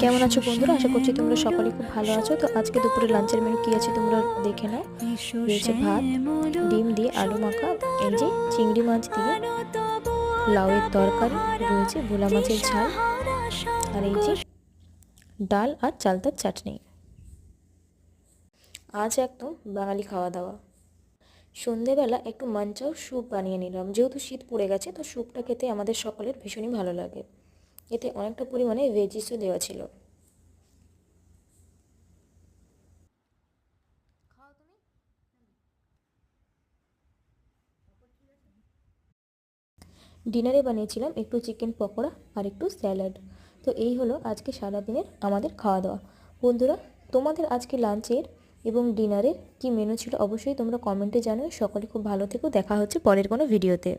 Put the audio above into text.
কেমন আছো বন্ধুরা? আশা করছি তোমরা সকলে খুব ভালো আছো। তো আজকে দুপুরে লাঞ্চের মেনু কি আছে তোমরা দেখে নাও। রয়েছে ভাত, ডিম দিয়ে আলু মাখা, এই যে চিংড়ি মাছ দিয়ে লাউয়ের তরকারি, রয়েছে ভোলা মাছের ঝাল, আর এই যে ডাল আর চালতার চাটনি। আজ একদম বাঙালি খাওয়া দাওয়া। সন্ধেবেলা একটু মাঞ্চাও স্যুপ বানিয়ে নিলাম, যেহেতু শীত পড়ে গেছে তো স্যুপটা খেতে আমাদের সকলের ভীষণই ভালো লাগে। এতে অনেকটা পরিমাণে ভেজিসও দেওয়া ছিল। ডিনারে বানিয়েছিলাম একটু চিকেন পকোড়া আর একটু স্যালাড। তো এই হলো আজকে সারাদিনের আমাদের খাওয়া দাওয়া। বন্ধুরা, তোমাদের আজকে লাঞ্চের এবং ডিনারের কি মেনু ছিল অবশ্যই তোমরা কমেন্টে জানাও। সকলে খুব ভালো থেকো, দেখা হচ্ছে পরের কোনো ভিডিওতে।